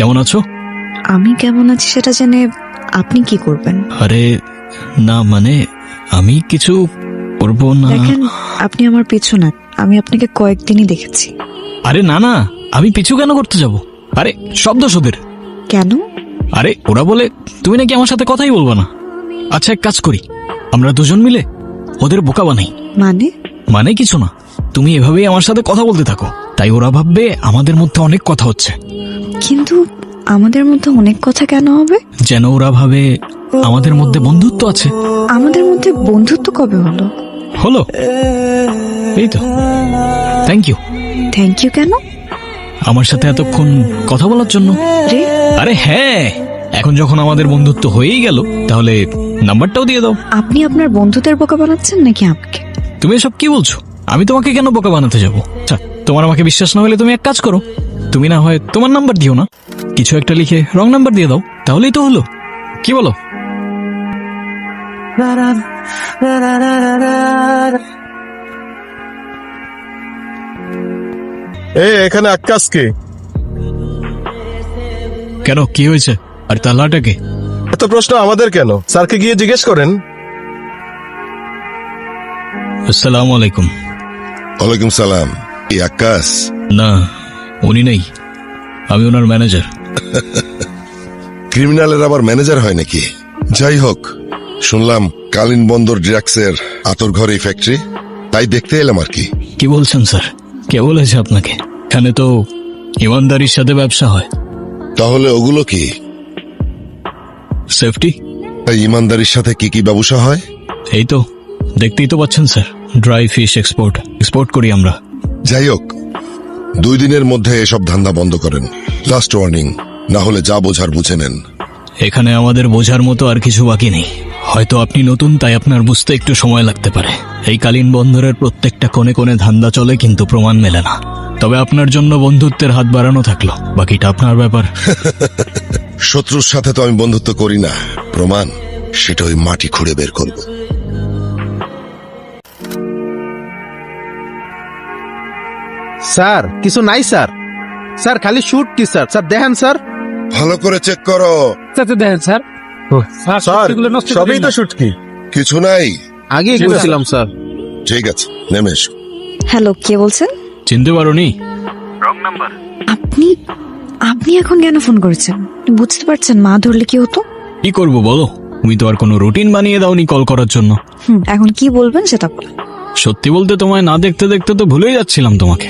কেমন আছো? আমি কেমন আছি সেটা জেনে আপনি কি করবেন? আরে না, মানে আমি কিছু করব না। দেখেন, আপনি আমার পিছু না, আমি আপনাকে কয়েকদিনই দেখেছি। আরে না না, আমি পিছু কেন করতে যাব? আরে সব দোষ ওদের। কেন? আরে ওরা বলে তুমি নাকি আমার সাথে কথাই বলবা না। আচ্ছা, এক কাজ করি, আমরা দুজন মিলে ওদের বোকা বানাই। মানে? মানে কিছু না, তুমি এভাবেই আমার সাথে কথা বলতে থাকো, তাই ওরা ভাববে আমাদের মধ্যে অনেক কথা হচ্ছে। কিন্তু আমাদের মধ্যে অনেক কথা কেন হবে? যেন ওরা ভাবে আমাদের মধ্যে বন্ধুত্ব আছে। আমাদের মধ্যে বন্ধুত্ব কবে হলো? হলো এই তো। Thank you. থ্যাংক ইউ কেন? আমার সাথে এতক্ষণ কথা বলার জন্য। রে, আরে হ্যাঁ, এখন যখন আমাদের বন্ধুত্ব হয়েই গেল, তাহলে নাম্বারটাও দিয়ে দাও। আপনি আপনার বন্ধুদের বোকা বানাচ্ছেন নাকি আমাকে? তুমি এসব কি বলছো? আমি তোমাকে কেন বোকা বানাতে যাবো? আচ্ছা, তোমার আমাকে বিশ্বাস না হলে তুমি এক কাজ করো, তুমি না হয় তোমার নাম্বার দিও না, কিছু একটা লিখে রং নাম্বার দিয়ে দাও, তাহলেই তো হলো। কি বলো? এখানে আক্কাস কে? কেন, কি হয়েছে? আর তালাটাকে? এত প্রশ্ন আমাদের কেন? স্যারকে গিয়ে জিজ্ঞেস করেন। আসসালামু আলাইকুম। ওয়ালাইকুম সালাম। এই আক্কাস? না, উনি নেই, আমি ওনার ম্যানেজার। ক্রিমিনালের আবার ম্যানেজার হয় নাকি? যাই হোক, শুনলাম কালিন বন্দর ড্রাগসের আতর ঘর এই ফ্যাক্টরি, তাই দেখতে এলাম আর কি। কি বলছেন স্যার? কে বলেছে আপনাকে? এখানে তো ইমানদারির সাথে ব্যবসা হয়। তাহলে ওগুলো কি? সেফটি। এই ইমানদারির সাথে কি কি ব্যবসা হয়? এই তো, দেখতেই তো পাচ্ছেন স্যার, ড্রাই ফিশ এক্সপোর্ট করি আমরা। যাই হোক, 2 দিনের মধ্যে এসব ধান্দা বন্ধ করেন। লাস্ট ওয়ার্নিং, না হলে যা বোঝার বুঝে নেন। এখানে আমাদের বোঝার মতো আর কিছু বাকি নেই। হয়তো আপনি নতুন, তাই আপনার বুঝতে একটু সময় লাগতে পারে। এই কালীন বন্দরের প্রত্যেকটা কোণে কোণে ধান্দা চলে, কিন্তু প্রমাণ মেলে না। তবে আপনার জন্য বন্ধুত্বের হাত বাড়ানো থাকলো, বাকিটা আপনার ব্যাপার। শত্রুর সাথে তো আমি বন্ধুত্ব করি না, প্রমাণ সেটা ওই মাটি খুঁড়ে বের করব। স্যার কিছু নাই স্যার। স্যার খালি শুট কি স্যার? স্যার দেখেন স্যার, ভালো করে চেক করো। দেখেন স্যার। স্যার, সবই তো শুটকি। কিছু নাই। আগে গেছিলাম স্যার। ঠিক আছে, নেমে এসো। হ্যালো, কে বলছেন? চিনতে পারোনি? আপনি আপনি এখন কেন ফোন করেছেন? বুঝতে পারছেন মা ধরলে কি হতো? কি করবো বলো, তুমি তো আর কোনো রুটিন বানিয়ে দাওনি কল করার জন্য। এখন কি বলবেন সেটা বলেন। সত্যি বলতে তোমায় না দেখতে দেখতে তো ভুলেই যাচ্ছিলাম তোমাকে।